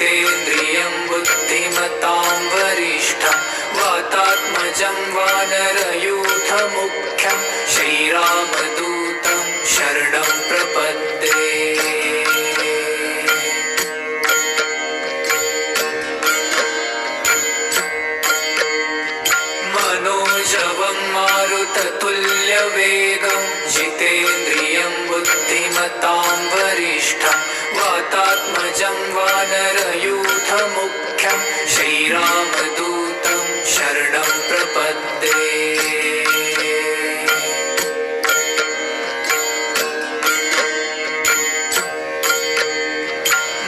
जितेन्द्रियं बुद्धिमतां वरिष्ठं वातात्मजं वानरयूथमुख्यं श्रीरामदूतं शरणं प्रपद्ये। मनोजवं मारुततुल्यवेगं जितेन्द्रियं बुद्धिमतां वरिष्ठं वातात्मजं वानरयूथमुख्यं श्रीरामदूतं शरणं प्रपद्ये।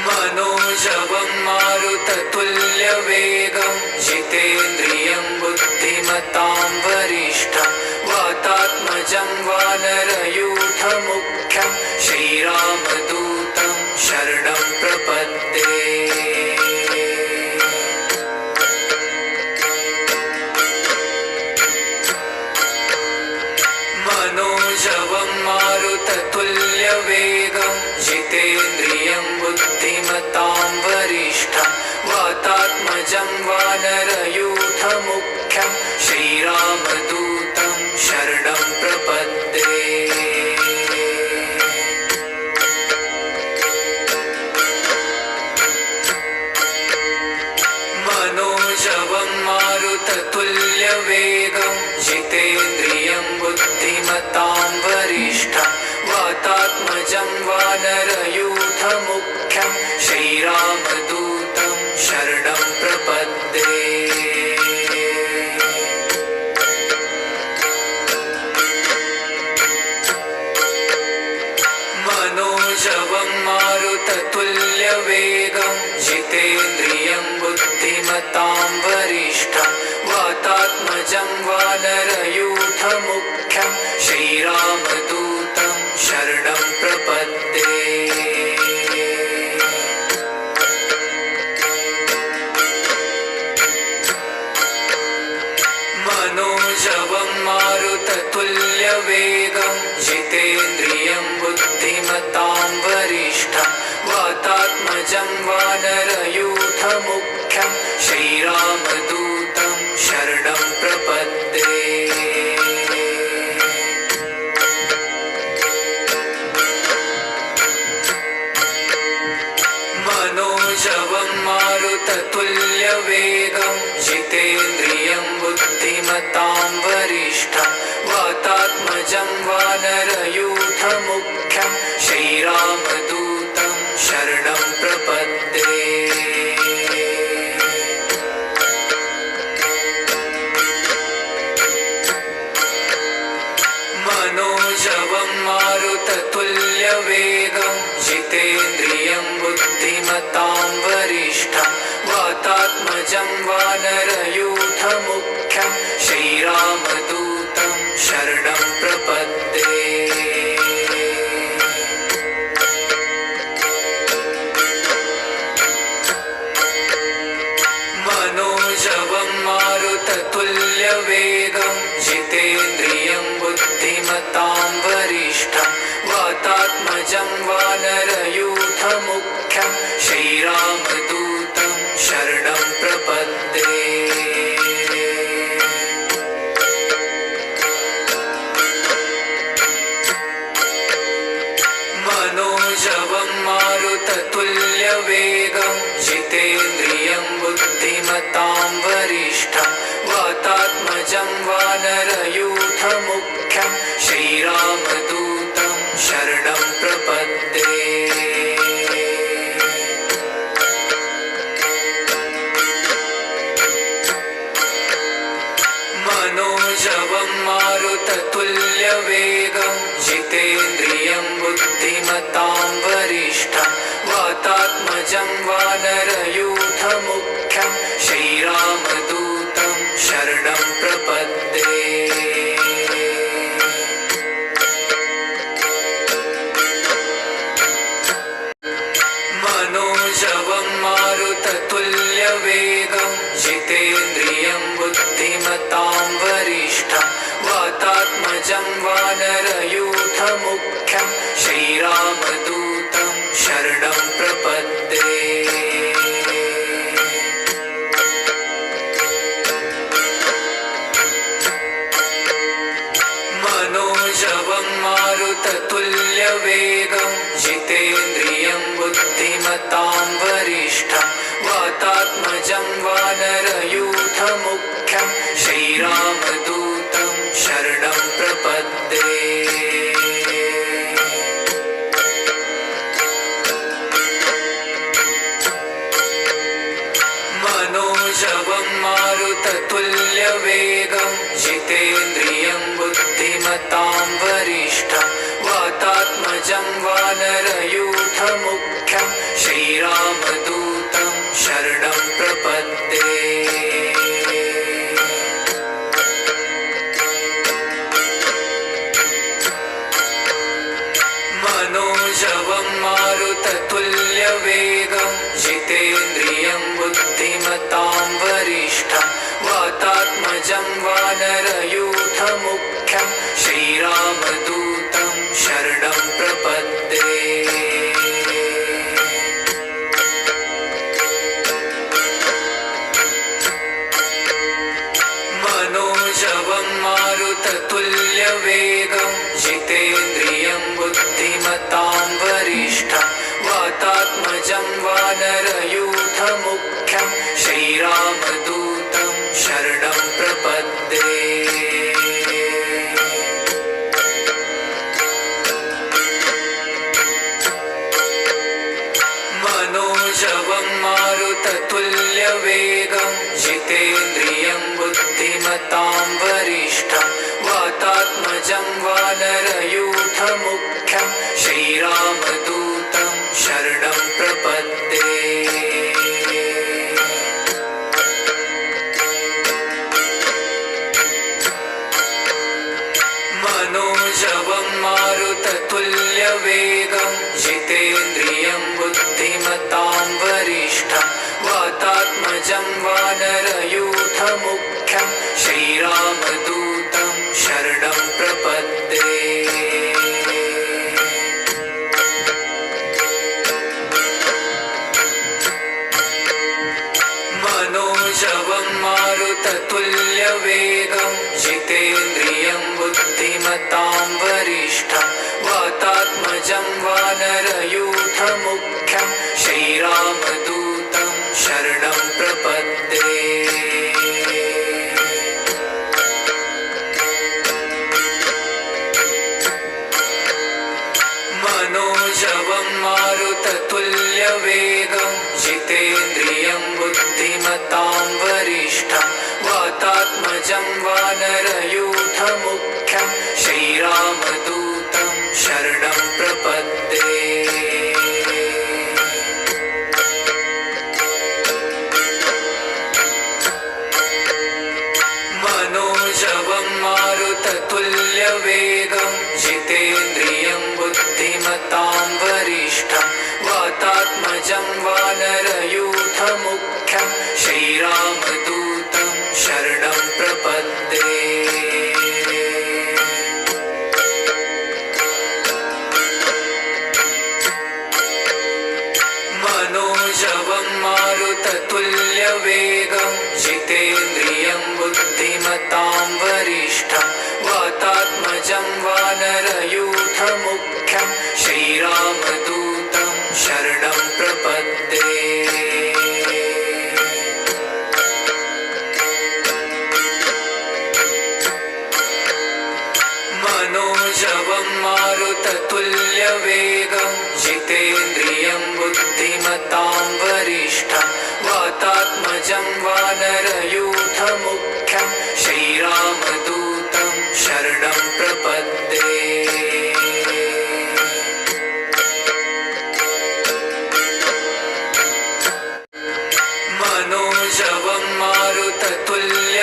मनोजवं मारुततुल्यवेगं जितेन्द्रियं बुद्धिमतां वरिष्ठं वातात्मजं वानरयूथमुख्यं श्रीरामदूतं शरणं प्रपद्ये। मनोजवं मारुततुल्यवेगं जितेन्द्रियं बुद्धिमतां वरिष्ठं वातात्मजं वानरयूथमुख्यं श्रीरामदूतं शरणं प्रपद्ये। मनोजवं मारुततुल्यवेगं जितेन्द्रियं बुद्धिमतां वरिष्ठं वातात्मजं वानरयूथमुख्यं श्रीरामदूतं शरणं प्रपद्ये। मनोजवं मारुततुल्यवेगं जितेन्द्रियं बुद्धिमतां वरिष्ठं वातात्मजं वानरयूथमुख्यं श्रीरामदूतं शरणं प्रपद्ये। मनोजवं मारुततुल्यवेगं जितेन्द्रियं बुद्धिमतां वरिष्ठं वातात्मजं वानरयूथमुख्यं श्रीरामदूतं शरणं प्रपद्ये। मनोजवं मारुततुल्यवेगं जितेन्द्रियं बुद्धिमतां वरिष्ठं वातात्मजं वानरयूथमुख्यं श्रीरामदूतं शरणं प्रपद्ये। मनोजवं मारुततुल्यवेगं जितेन्द्रियं बुद्धिमतां वरिष्ठं वातात्मजं वानरयूथमुख्यं श्रीरामदूतं शरणं प्रपद्ये। मनोजवं मारुततुल्यवेगं जितेन्द्रियं बुद्धिमतां वरिष्ठं वातात्मजं वानरयूथमुख्यं श्रीरामदूतं शरणं प्रपद्ये। मनोजवं मारुततुल्यवेगं जितेन्द्रियं बुद्धिमतां वरिष्ठं वातात्मजं वानरयूथमुख्यं श्रीरामदूतं शरणं प्रपद्ये। मनोजवं मारुततुल्यवेगं जितेन्द्रियं बुद्धिमतां वरिष्ठं वातात्मजं वानरयूथमुख्यं श्रीरामदूतं शरणं प्रपद्ये। मनोजवं मारुततुल्यवेगं जितेन्द्रियं बुद्धिमतां वरिष्ठं वातात्मजं वानरयूथमुख्यं श्रीरामदूतं शरणं प्रपद्ये। मारुततुल्यवेगं जितेन्द्रियं बुद्धिमतां वरिष्ठं वातात्मजं वानरयूथमुख्यं श्रीरामदूतं शरणं प्रपद्ये। मनोजवं मारुततुल्यवेगं जितेन्द्रियं बुद्धिमतां वरिष्ठं वातात्मजं वानरयूथमुख्यं श्रीरामदूतं शरणं प्रपद्ये। मनोजवं मारुततुल्यवेगं जितेन्द्रियं बुद्धिमतां वरिष्ठं वातात्मजं वानरयूथमुख्यं श्रीरामदूतं शरणं प्रपद्ये। मनोजवं मारुततुल्यवेगं जितेन्द्रियं बुद्धिमतां वरिष्ठं वातात्मजं वानरयूथमुख्यं श्रीरामदूतं शरणं प्रपद्ये। मनोजवं मारुततुल्यवेगं जितेन्द्रियं बुद्धिमतां वरिष्ठं वातात्मजं वानरयूथमुख्यं श्रीरामदूतं शरणं प्रपद्ये। मनोजवं मारुततुल्यवेगं जितेन्द्रियं बुद्धिमतां वरिष्ठं वातात्मजं वानरयूथमुख्यं श्रीरामदूतं शरणं प्रपद्ये। मनोजवं मारुततुल्यवेगं जितेन्द्रियं बुद्धिमतां वरिष्ठं वातात्मजं वानरयूथमुख्यं श्रीरामदूतं शरणं प्रपद्ये। मनोजवं मारुततुल्यवेगं जितेन्द्रियं बुद्धिमतां वरिष्ठं वातात्मजं वानरयूथमुख्यं श्रीरामदूतं शरणं प्रपद्ये। मनोजवं मारुततुल्यवेगं जितेन्द्रियं बुद्धिमतां वरिष्ठं वातात्मजं वानरयूथमुख्यं श्रीरामदूतं शरणं प्रपद्ये। मनोजवं मारुततुल्यवेगं जितेन्द्रियं बुद्धिमतां वरिष्ठं वातात्मजं वानरयूथमुख्यं श्रीरामदूतं शरणं प्रपद्ये। मनोजवं मारुततुल्यवेगं जितेन्द्रियं बुद्धिमतां वरिष्ठं वातात्मजं वानरयूथमुख्यं श्रीरामदूतं शरणं प्रपद्ये। मनोजवं मारुततुल्यवेगं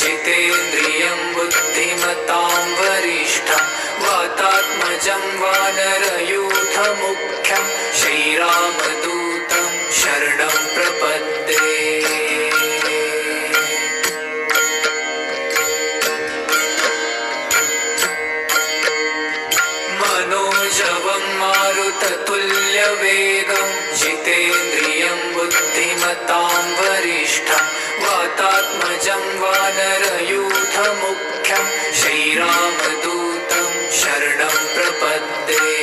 जितेन्द्रियं बुद्धिमतां वरिष्ठं वातात्मजं वानरयूथमुख्यं श्रीरामदूतं शरणं प्रपद्ये। मनोजवं मारुततुल्यवेगं जितेन्द्रियं बुद्धिमतां वरिष्ठं वातात्मजं वानरयूथमुख्यं श्रीरामदूतं शरणं प्रपद्ये।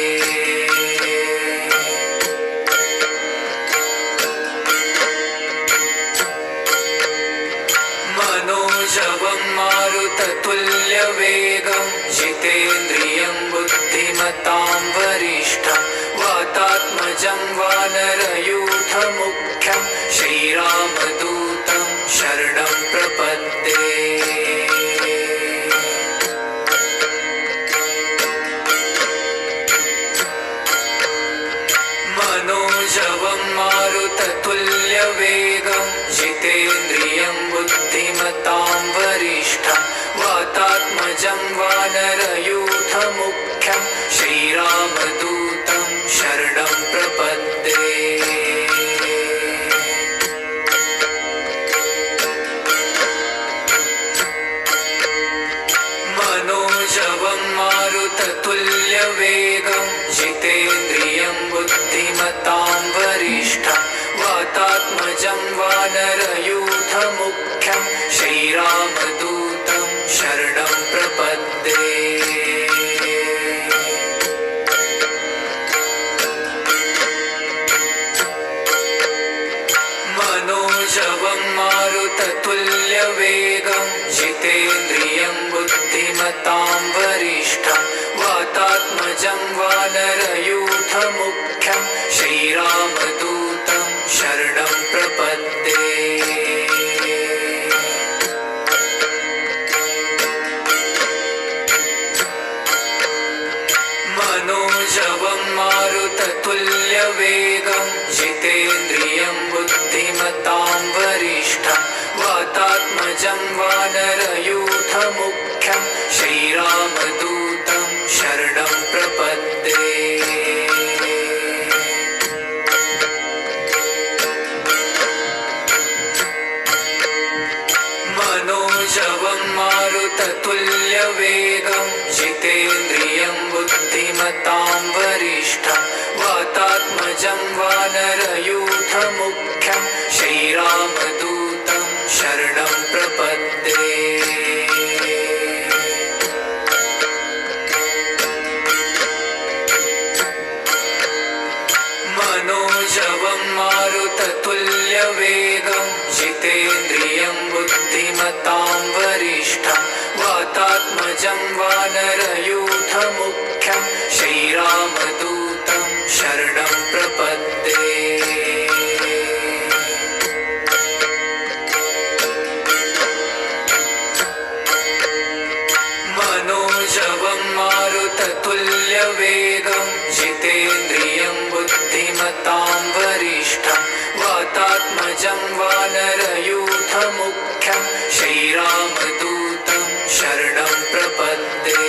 मनोजवं मारुततुल्यवेगं जितेन्द्रियं बुद्धिमतां वरिष्ठं वातात्मजं वानरयूथमुख्यं श्रीरामदूतं शरणं प्रपद्ये। मनोजवं मारुततुल्यवेगं जितेन्द्रियं बुद्धिमतां वरिष्ठं वातात्मजं वानरयूथमुख्यं श्रीरामदूतं शरणं प्रपद्ये। मनोजवं मारुततुल्यवेगं जितेन्द्रियं बुद्धिमतां वरिष्ठं वातात्मजं वानरयूथमुख्यं श्रीरामदूतं शरणं प्रपद्ये। मनोजवं मारुततुल्यवेगं जितेन्द्रियं बुद्धिमतां वरिष्ठं वातात्मजं वानरयूथमुख्यं श्रीरामदूतं शरणं प्रपद्ये। मनोजवं मारुततुल्यवेगं जितेन्द्रियं बुद्धिमतां वरिष्ठं वातात्मजं वानरयूथमुख्यं श्रीरामदूतं शरणं प्रपद्ये। मनोजवं मारुततुल्यवेगं जितेन्द्रियं बुद्धिमतां वरिष्ठं वातात्मजं वानरयूथमुख्यं श्रीरामदूतं शरणं प्रपद्ये। मनोजवं मारुततुल्यवेगं जितेन्द्रियं बुद्धिमतां वरिष्ठं वातात्मजं वानरयूथमुख्यं श्रीरामदूतं शरणं प्रपद्ये। मनोजवं मारुततुल्यवेगं जितेन्द्रियं बुद्धिमतां वरिष्ठं वातात्मजं वानरयूथमुख्यं श्रीरामदूतं शरणं प्रपद्ये।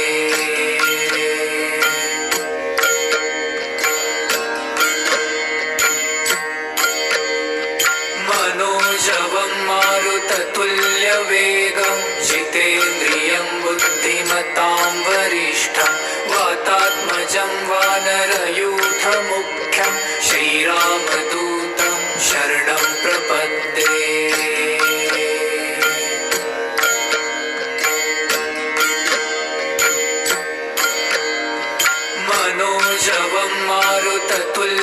मनोजवं मारुततुल्यवेगं जितेन्द्रियं बुद्धिमतां वरिष्ठं वातात्मजं वानरयूथमुख्यं श्रीरामदूतं शरणं प्रपद्ये। मनोजवं मारुततुल्यवेगं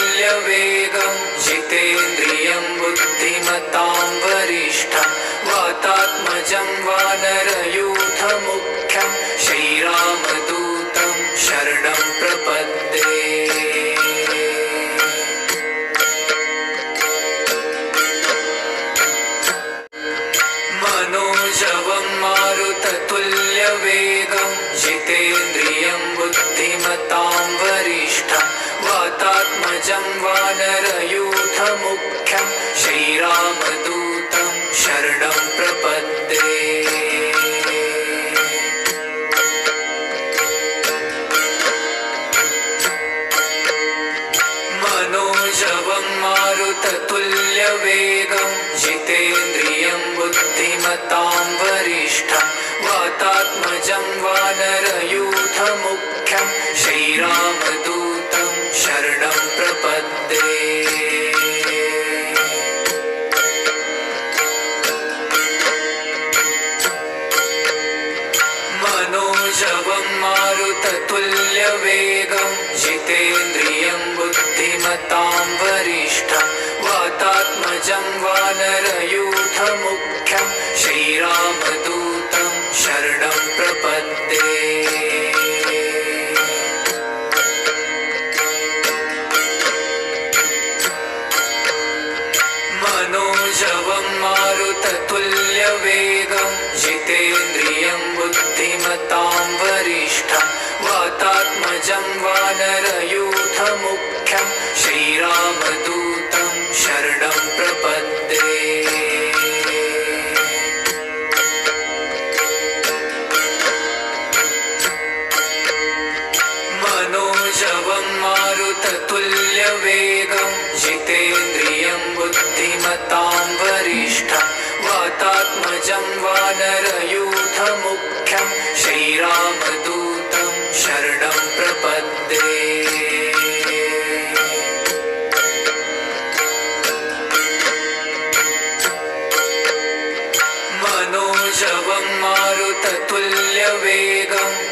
जितेन्द्रियं बुद्धिमतां वरिष्ठं वातात्मजं वानरयूथमुख्यं श्रीरामदूतं शरणं प्रपद्ये। मनोजवं मारुततुल्यवेगं जितेन्द्रियं बुद्धिमतां वरिष्ठं वातात्मजं वानरयूथमुख्यं श्रीरामदूतं शरणं प्रपद्ये। मनोजवं मारुततुल्यवेगं जितेन्द्रियं बुद्धिमतां वरिष्ठं वातात्मजं वानरयूथमुख्यं श्रीरामदूतं शरणं प्रपद्ये। मनोजवं मारुततुल्यवेगं जितेन्द्रियं बुद्धिमतां वरिष्ठं वातात्मजं वानरयूथमुख्यं श्रीरामदूतं शरणं प्रपद्ये। मनोजवं मारुततुल्यवेगं जितेन्द्रियं बुद्धिमतां वरिष्ठं वातात्मजं वानरयूथमुख्यं श्रीरामदूतं शरणं प्रपद्ये। मनोजवं मारुततुल्यवेगं जितेन्द्रियं बुद्धिमतां वरिष्ठं वातात्मजं वानरयूथमुख्यं श्रीरामदूतं शरणं प्रपद्ये। मनोजवं मारुततुल्यवेगं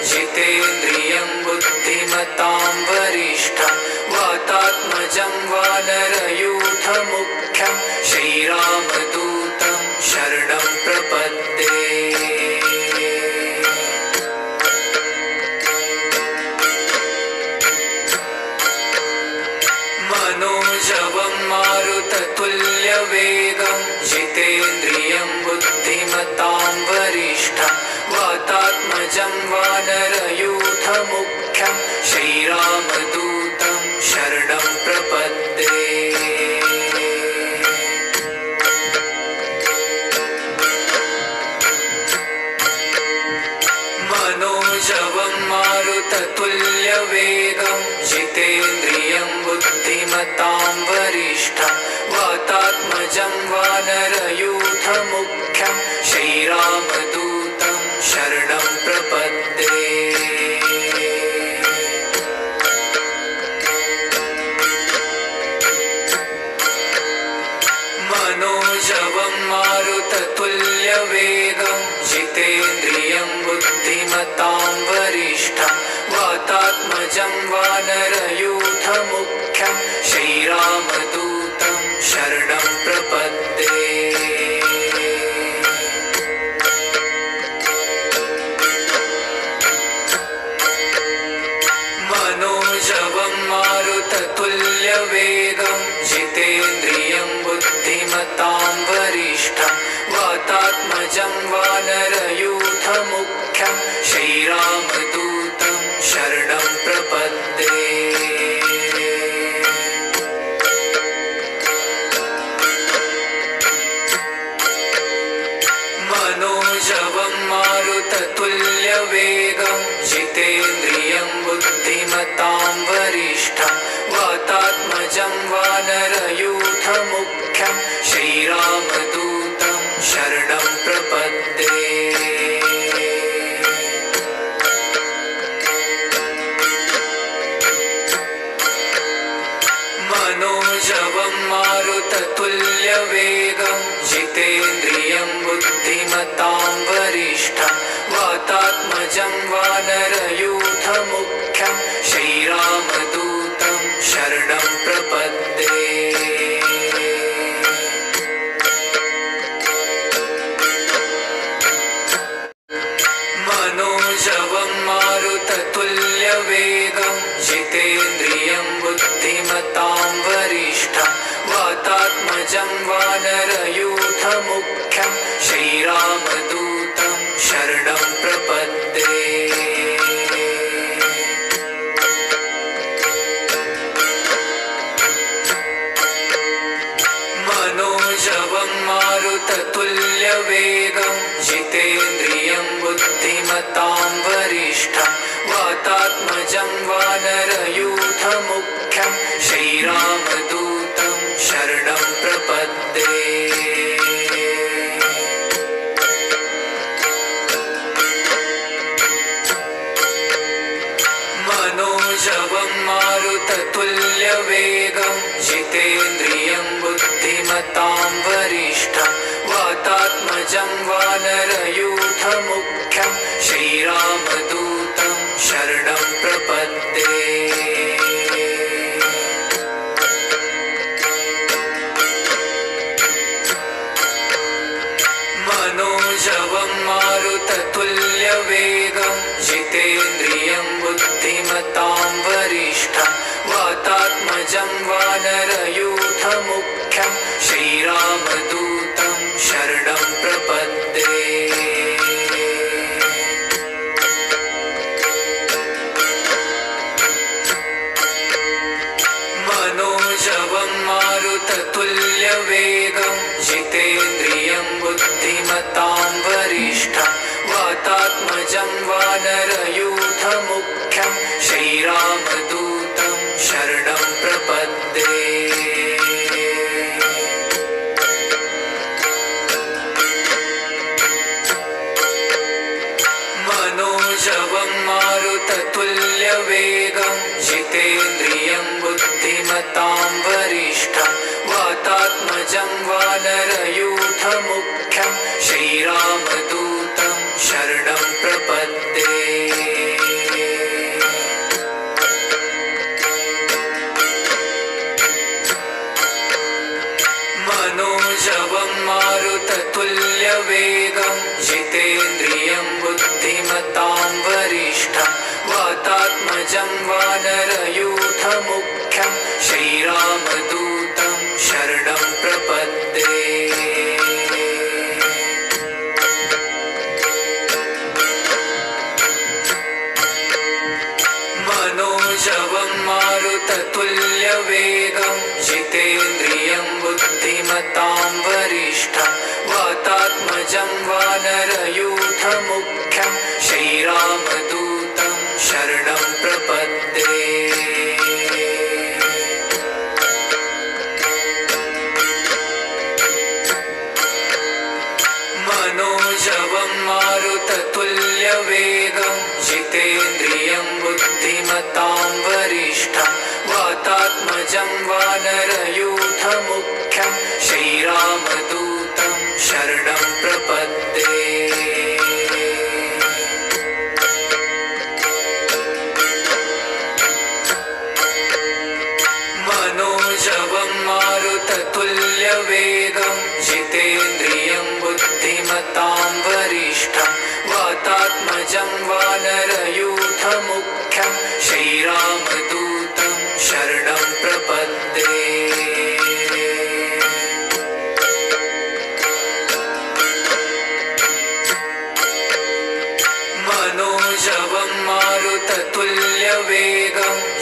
जितेन्द्रियं बुद्धिमतां वरिष्ठं वातात्मजं वानरयूथमुख्यं श्रीरामदूतं शरणं प्रपद्ये। मनोजवं मारुततुल्यवेगं जितेन्द्रियं बुद्धिमतां वरिष्ठं वातात्मजं वानरयूथमुख्यं श्रीरामदूतं शरणं प्रपद्ये। मनोजवं मारुततुल्यवेगं जितेन्द्रियं बुद्धिमतां वरिष्ठं वातात्मजं वानरयूथमुख्यं श्रीरामदूतं शरणं प्रपद्ये। मनोजवं मारुततुल्यवेगं जितेन्द्रियं बुद्धिमतां वरिष्ठं वातात्मजं वानरयूथमुख्यं श्रीरामदूतं शरणं प्रपद्ये। मनोजवं मारुततुल्यवेगं जितेन्द्रियं बुद्धिमतां वरिष्ठं वातात्मजं वानरयूथमुख्यं श्रीरामदूतं शरणं प्रपद्ये। मनोजवं मारुततुल्यवेगं जितेन्द्रियं बुद्धिमतां वरिष्ठं वातात्मजं वानरयूथमुख्यं श्रीरामदूतं शरणं प्रपद्ये। मनोजवं मारुततुल्यवेगं जितेन्द्रियं बुद्धिमतां वरिष्ठं वातात्मजं वानरयूथमुख्यं श्रीरामदूतं शरणं प्रपद्ये। मनोजवं मारुततुल्यवेगं जितेन्द्रियं बुद्धिमतां वरिष्ठं वातात्मजं वानरयूथमुख्यं श्रीरामदूतं शरणं प्रपद्ये। मनोजवं मारुततुल्यवेगं जितेन्द्रियं बुद्धिमतां वरिष्ठं वातात्मजं वानरयूथमुख्यं श्रीरामदूतं शरणं प्रपद्ये। मनोजवं मारुततुल्यवेगं जितेन्द्रियं बुद्धिमतां वरिष्ठं वातात्मजं वानरयूथमुख्यं श्रीरामदूतं शरणं प्रपद्ये। वातात्मजं वानरयूथमुख्यं श्रीरामदूतं शरणं प्रपद्ये। मनोजवं मारुततुल्यवेगं जितेन्द्रियं बुद्धिमतां वरिष्ठं वातात्मजं वानरयूथमुख्यं श्रीरामदूतं शरणं प्रपद्ये। मनोजवं मारुततुल्यवेगं जितेन्द्रियं बुद्धिमतां वरिष्ठं वातात्मजं वानरयूथमुख्यं श्रीरामदूतं शरणं प्रपद्ये। मनोजवं मारुततुल्यवेगं जितेन्द्रियं बुद्धिमतां वरिष्ठं वातात्मजं वानरयूथमुख्यं श्रीरामदूतं शरणं प्रपद्ये। मनोजवं मारुततुल्यवेगं जितेन्द्रियं बुद्धिमतां वरिष्ठं वातात्मजं वानरयूथमुख्यं श्रीरामदूतं शरणं प्रपद्ये। मनोजवं मारुततुल्यवेगं जितेन्द्रियं बुद्धिमतां वरिष्ठं वातात्मजं वानरयूथमुख्यं श्रीरामदूतं शरणं प्रपद्ये। मनोजवं मारुततुल्यवेगं जितेन्द्रियं बुद्धिमतां वरिष्ठं वातात्मजं वानरयूथमुख्यं श्रीरामदूतं शरणं प्रपद्ये। मनोजवं मारुततुल्यवेगं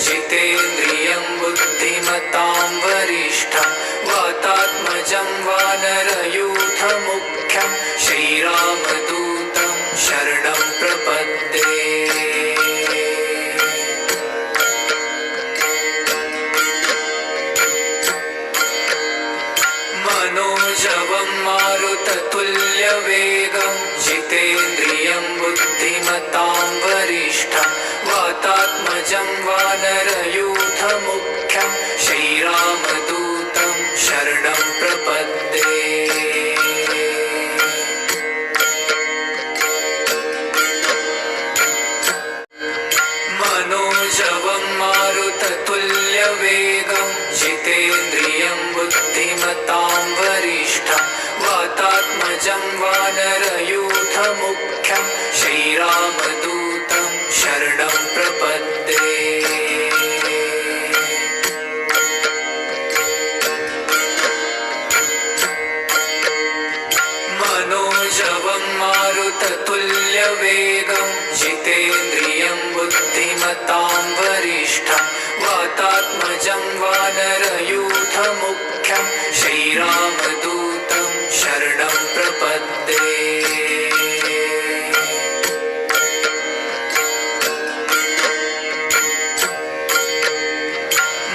जितेन्द्रियं बुद्धिमतां वरिष्ठं वातात्मजं वानरयूथमुख्यं श्रीरामदूतं शरणं प्रपद्ये। मनोजवं मारुततुल्यवेगं जितेन्द्रियं बुद्धिमतां वरिष्ठं वातात्मजं वानरयूथमुख्यं श्रीरामदूतं शरणं प्रपद्ये। मनोजवं मारुततुल्यवेगं जितेन्द्रियं बुद्धिमतां वरिष्ठं वातात्मजं वानरयूथमुख्यं श्रीरामदूतं शरणं प्रपद्ये। मनोजवं मारुततुल्यवेगं जितेन्द्रियं बुद्धिमतां वरिष्ठं वातात्मजं वानरयूथमुख्यं श्रीरामदूतं शरणं प्रपद्ये।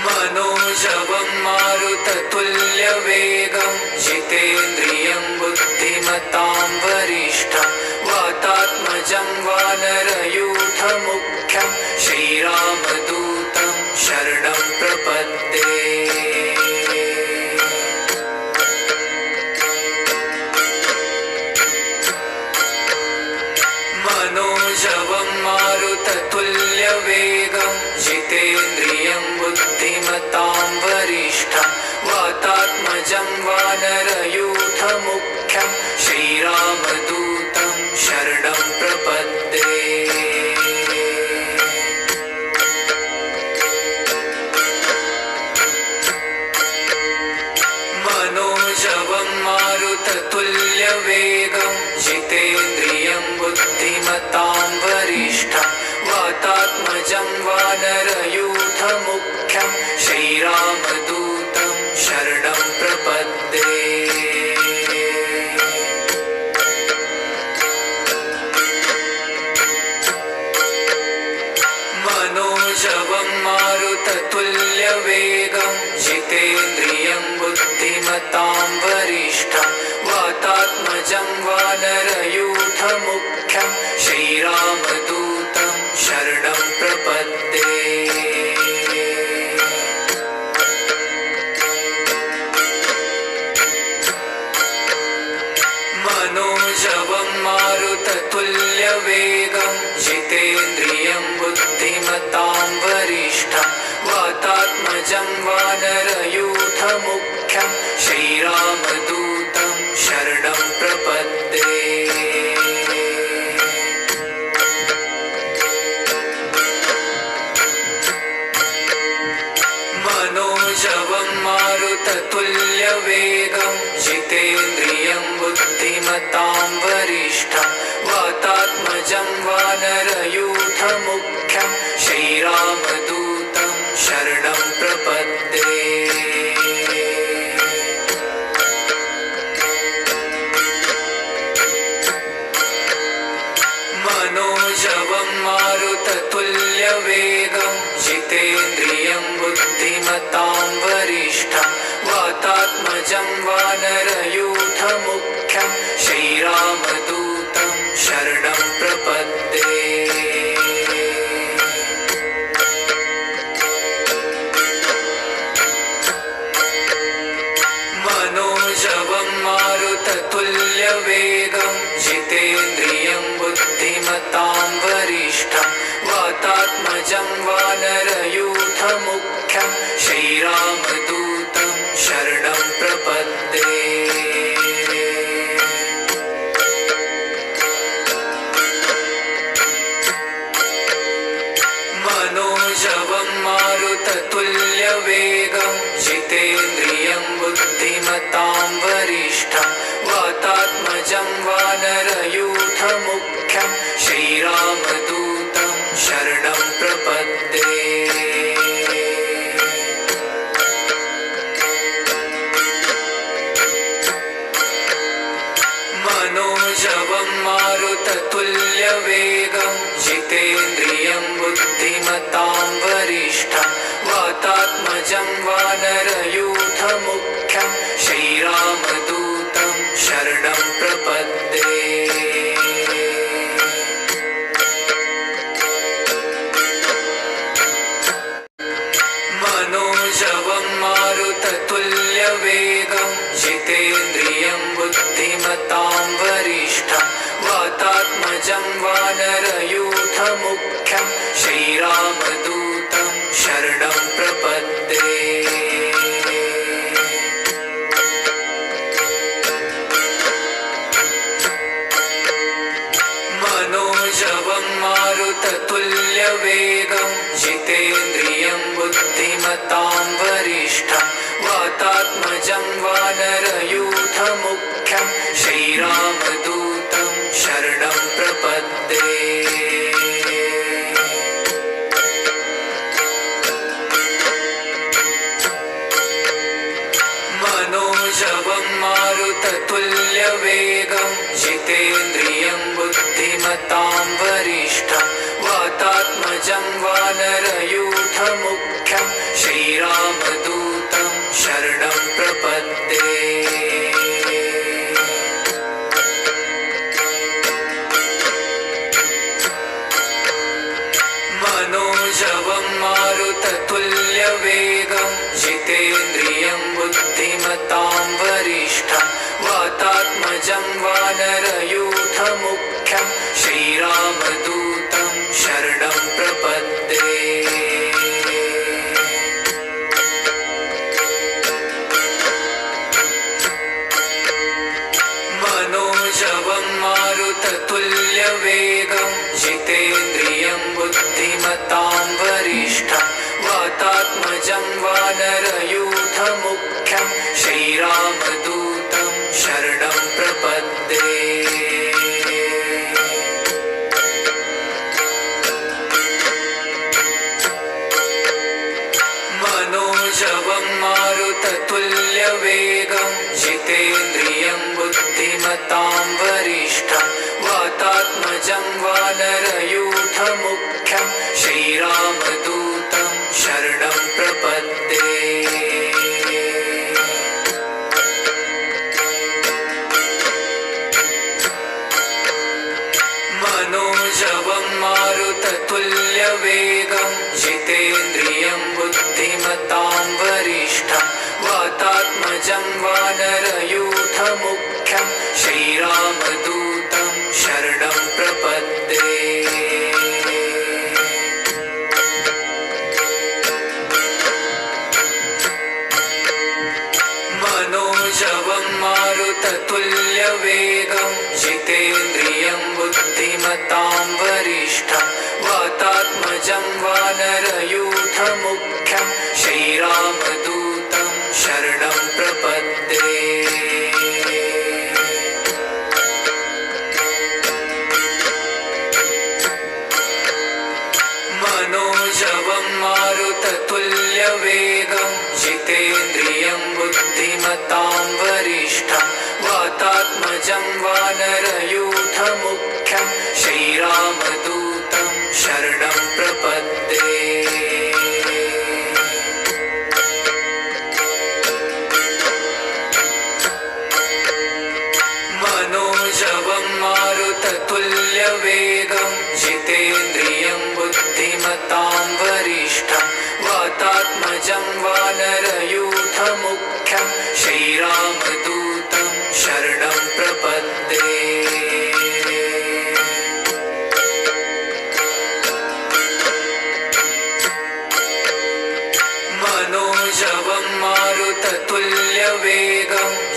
मनोजवं मारुततुल्यवेगं जितेन्द्रियं बुद्धिमतां वरिष्ठं वातात्मजं वानरयूथमुख्यं श्रीरामदूतं शरणं प्रपद्ये। मनोजवं मारुततुल्यवेगं जितेन्द्रियं बुद्धिमतां वरिष्ठं वातात्मजं वानरयूथमुख्यं श्रीरामदूतं शरणं प्रपद्ये। वानरयूथमुख्यं श्रीरामदूतं शरणं प्रपद्ये। मनोजवं मारुततुल्यवेगं जितेन्द्रियं बुद्धिमतां वरिष्ठं वातात्मजं वानरयूथमुख्यं श्रीरामदूतं शरणं प्रपद्ये। मनोजवं मारुततुल्यवेगं जितेन्द्रियं बुद्धिमतां वरिष्ठं वातात्मजं वानरयूथमुख्यं श्रीरामदूतं शरणं प्रपद्ये। मनोजवं मारुततुल्यवेगं जितेन्द्रियं बुद्धिमतां वरिष्ठं वातात्मजं वानरयूथमुख्यं श्रीरामदूतं शरणं प्रपद्ये। मनोजवं मारुततुल्यवेगं जितेन्द्रियं बुद्धिमतां वरिष्ठं वातात्मजं वानरयूथमुख्यं श्रीरामदूतं शरणं प्रपद्ये। मनोजवं मारुततुल्यवेगं जितेन्द्रियं बुद्धिमतां वरिष्ठं वातात्मजं वानरयूथमुख्यं श्रीरामदूतं शरणं प्रपद्ये। मनोजवं मारुततुल्यवेगं जितेन्द्रियं बुद्धिमतां वरिष्ठं वातात्मजं वानरयूथमुख्यं श्रीरामदूतं शरणं प्रपद्ये। मनोजवं मारुततुल्यवेगं जितेन्द्रियं बुद्धिमतां वरिष्ठं वातात्मजं वानरयूथमुख्यं श्रीरामदूतं शरणं प्रपद्ये। मनोजवं मारुततुल्यवेगं जितेन्द्रियं बुद्धिमतां वरिष्ठं वातात्मजं वानरयूथमुख्यं श्रीरामदूतं शरणं प्रपद्ये। मनोजवं मारुततुल्यवेगं जितेन्द्रियं बुद्धिमतां वरिष्ठं वातात्मजं वानरयूथमुख्यं श्रीरामदूतं शरणं प्रपद्ये। मनोजवं मारुततुल्यवेगं जितेन्द्रियं बुद्धिमतां वरिष्ठं वातात्मजं वानरयूथमुख्यं श्रीरामदूतं शरणं प्रपद्ये। मनोजवं मारुततुल्यवेगं जितेन्द्रियं बुद्धिमतां वरिष्ठं वातात्मजं वानरयूथमुख्यं श्रीरामदूतं शरणं प्रपद्ये। मनोजवं मारुततुल्यवेगं जितेन्द्रियं बुद्धिमतां वरिष्ठं वातात्मजं वानरयूथमुख्यं श्रीरामदूतं शरणं प्रपद्ये। मनोजवं मारुततुल्यवेगं जितेन्द्रियं बुद्धिमतां वरिष्ठं वातात्मजं वानरयूथमुख्यं श्रीरामदूतं शरणं प्रपद्ये। मनोजवं मारुततुल्यवेगं जितेन्द्रियं बुद्धिमतां वरिष्ठं वातात्मजं वानरयूथमुख्यं श्रीरामदूतं शरणं प्रपद्ये। मनोजवं मारुततुल्यवेगं जितेन्द्रियं बुद्धिमतां वरिष्ठं वातात्मजं वानरयूथमुख्यं श्रीरामदूतं शरणं प्रपद्ये। मनोजवं मारुततुल्यवेगं जितेन्द्रियं बुद्धिमतां वरिष्ठं वातात्मजं वानरयूथमुख्यं श्रीरामदूतं शरणं प्रपद्ये। मनोजवं मारुततुल्यवेगं जितेन्द्रियं बुद्धिमतां वरिष्ठं वातात्मजं वानरयूथमुख्यं श्रीरामदूतं शरणं प्रपद्ये। मनोजवं मारुततुल्यवेगं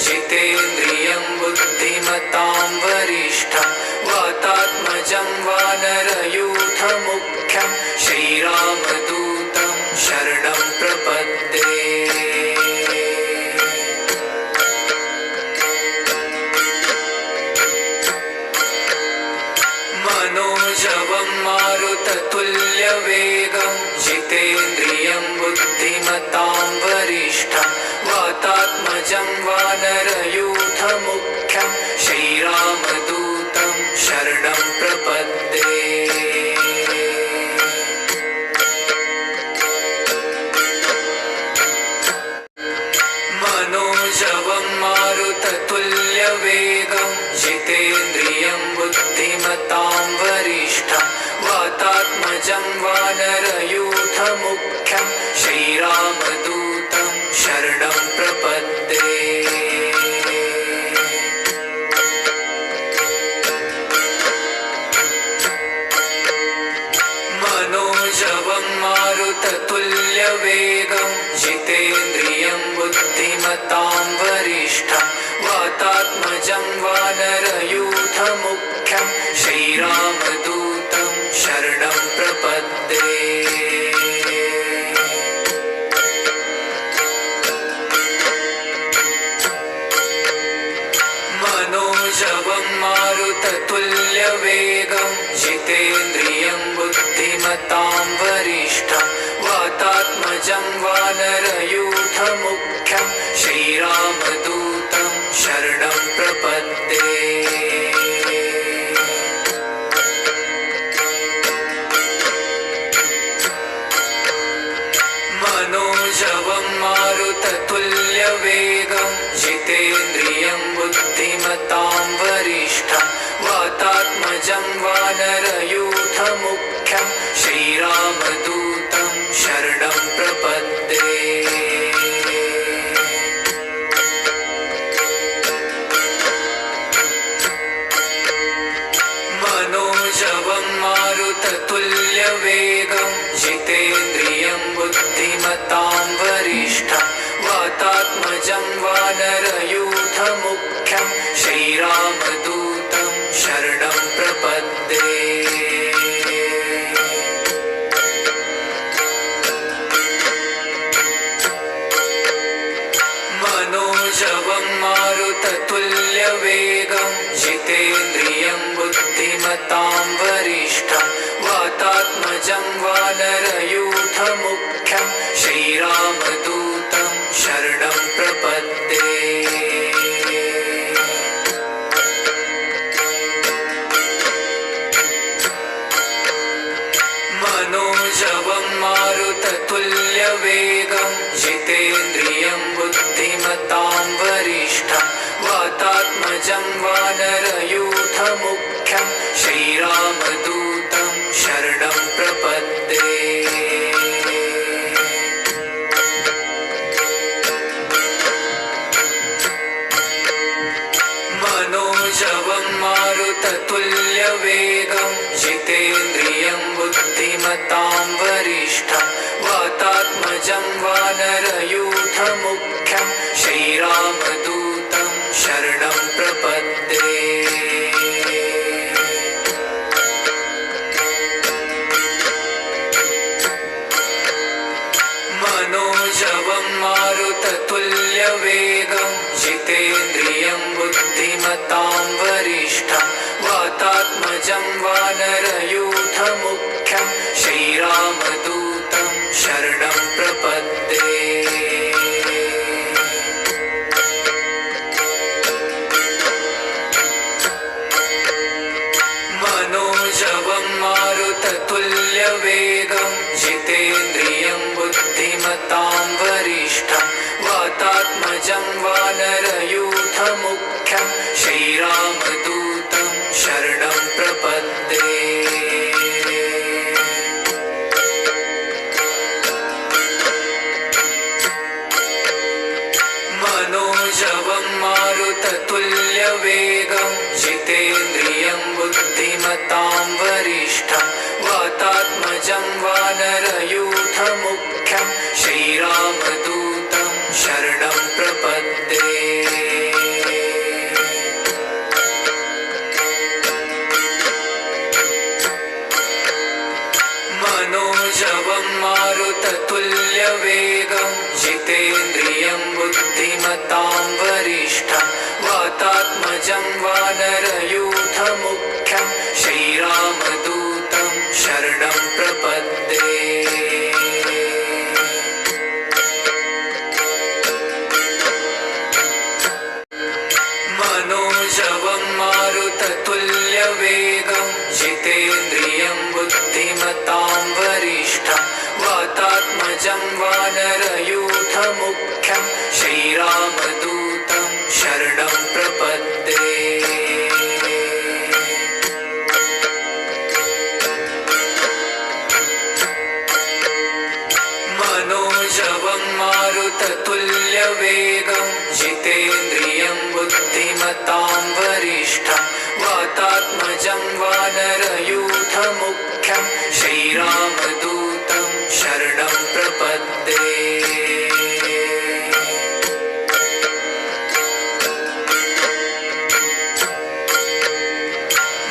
जितेन्द्रियं बुद्धिमतां वरिष्ठं वातात्मजं वानरयूथमुख्यं श्रीरामदूतं शरणं प्रपद्ये। मनोजवं मारुततुल्यवेगं जितेन्द्रियं बुद्धिमतां वरिष्ठं वातात्मजं वानरयूथमुख्यं श्रीरामदूतं शरणं प्रपद्ये। मनोजवं मारुततुल्यवेगं जितेन्द्रियं बुद्धिमतां वरिष्ठं वातात्मजं वानरयूथमुख्यं श्रीरामदूतं शरणं प्रपद्ये। मनोजवं मारुततुल्यवेगं जितेन्द्रियं बुद्धिमतां वरिष्ठं वातात्मजं वानरयूथमुख्यं श्रीरामदूतं शरणं प्रपद्ये। मनोजवं मारुततुल्यवेगं जितेन्द्रियं बुद्धिमतां वरिष्ठं वातात्मजं वानरयूथमुख्यं श्रीरामदूतं शरणं प्रपद्ये। मनोजवं मारुततुल्यवेगं जितेन्द्रियं बुद्धिमतां वरिष्ठं वातात्मजं वानरयूथमुख्यं श्रीरामदूतं शरणं प्रपद्ये। मनोजवं मारुततुल्यवेगं जितेन्द्रियं बुद्धिमतां वरिष्ठं वातात्मजं वानरयूथमुख्यं श्रीरामदूतं शरणं प्रपद्ये। मनोजवं मारुततुल्यवेगं जितेन्द्रियं बुद्धिमतां वरिष्ठं वातात्मजं वानरयूथमुख्यं श्रीरामदूतं जितेन्द्रियं बुद्धिमतां वरिष्ठं वातात्मजं वानरयूथमुख्यं श्रीरामदूतं शरणं प्रपद्ये। मनोजवं मारुततुल्यवेगं जितेन्द्रियं बुद्धिमतां वरिष्ठं वातात्मजं वानरयूथमुख्यं श्रीरामदूतं शरणं प्रपद्ये। मनोजवं मारुततुल्यवेगं जितेन्द्रियं बुद्धिमतां वरिष्ठं वातात्मजं वानरयूथमुख्यं श्रीरामदूतं शरणं प्रपद्ये। मनोजवं मारुततुल्यवेगं जितेन्द्रियं बुद्धिमतां वरिष्ठं वातात्मजं वानरयूथमुख्यं श्रीरामदूतं शरणं प्रपद्ये। मनोजवं मारुततुल्यवेगं जितेन्द्रियं बुद्धिमतां वरिष्ठं वातात्मजं वानरयूथमुख्यं श्रीरामदूतं शरणं प्रपद्ये। मनोजवं मारुततुल्यवेगं जितेन्द्रियं बुद्धिमतां वरिष्ठं वातात्मजं वानरयूथमुख्यं श्रीरामदूतं शरणं प्रपद्ये। मनोजवं मारुततुल्यवेगं जितेन्द्रियं बुद्धिमतां वरिष्ठं वातात्मजं वानरयूथमुख्यं श्रीरामदूतं शरणं प्रपद्ये। मनोजवं मारुततुल्यवेगं जितेन्द्रियं बुद्धिमतां वरिष्ठं वातात्मजं वानरयूथमुख्यं श्रीरामदूतं शरणं प्रपद्ये।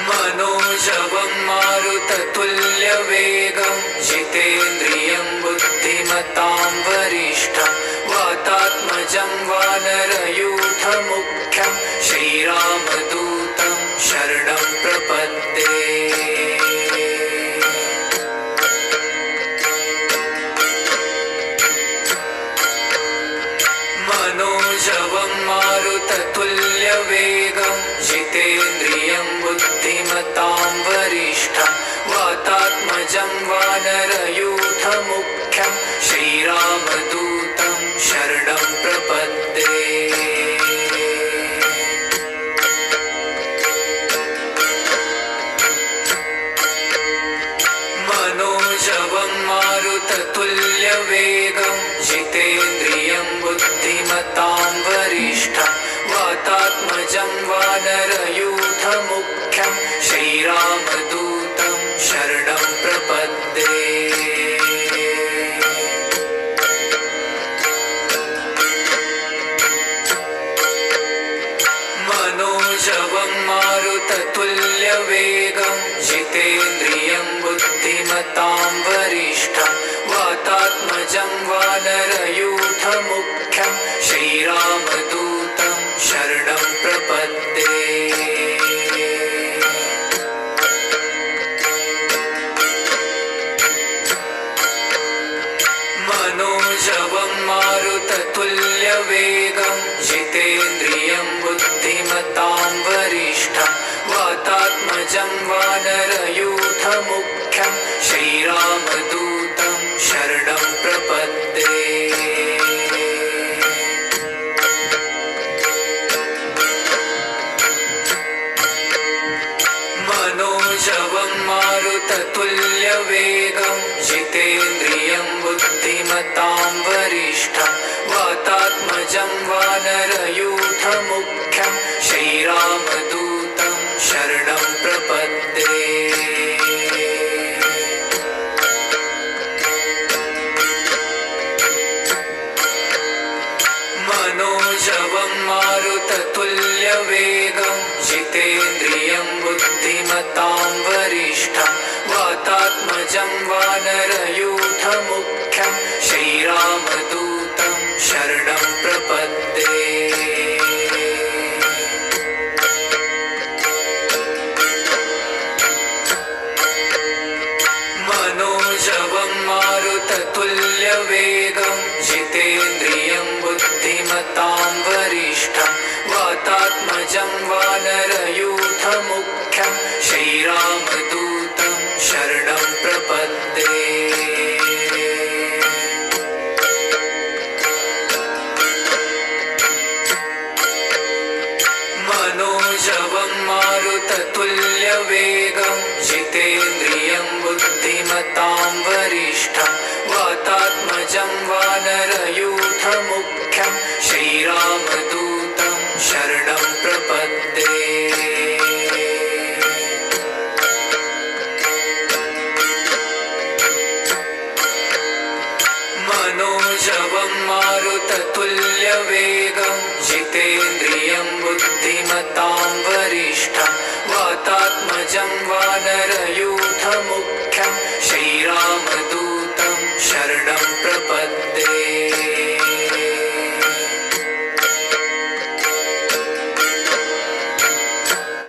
मनोजवं मारुततुल्यवेगं जितेन्द्रियं बुद्धिमतां वरिष्ठं वातात्मजं वानरयूथमुख्यं श्रीरामदूतं शरणं प्रपद्ये। मनोजवं मारुततुल्यवेगं जितेन्द्रियं बुद्धिमतां वरिष्ठं वातात्मजं वानरयूथमुख्यं श्रीरामदूतं शरणं प्रपद्ये। मनोजवं मारुततुल्यवेगं जितेन्द्रियं बुद्धिमतां वरिष्ठं वातात्मजं वानरयूथमुख्यं श्रीरामदूतं शरणं प्रपद्ये। मनोजवं मारुततुल्यवेगं जितेन्द्रियं बुद्धिमतां वरिष्ठं वातात्मजं वानरयूथमुख्यं श्रीरामदूतं शरणं प्रपद्ये। मनोजवं मारुततुल्यवेगं जितेन्द्रियं बुद्धिमतां वरिष्ठं वातात्मजं वानरयूथमुख्यं श्रीरामदूतं शरणं प्रपद्ये। बुद्धिमतां वरिष्ठं वातात्मजं वानरयूथमुख्यं श्रीरामदूतं शरणं प्रपद्ये। मनोजवं मारुततुल्यवेगं जितेन्द्रियं बुद्धिमतां वरिष्ठं वातात्मजं वानरयूथमुख्यं श्रीरामदूतं शरणं प्रपद्ये। मनोजवं मारुततुल्यवेगं जितेन्द्रियं बुद्धिमतां वरिष्ठं वातात्मजं वानरयूथमुख्यं श्रीरामदूतं शरणं प्रपद्ये। मनोजवं मारुततुल्यवेगं जितेन्द्रियं बुद्धिमतां वरिष्ठं वातात्मजं वानरयूथमुख्यं श्रीरामदूतं शरणं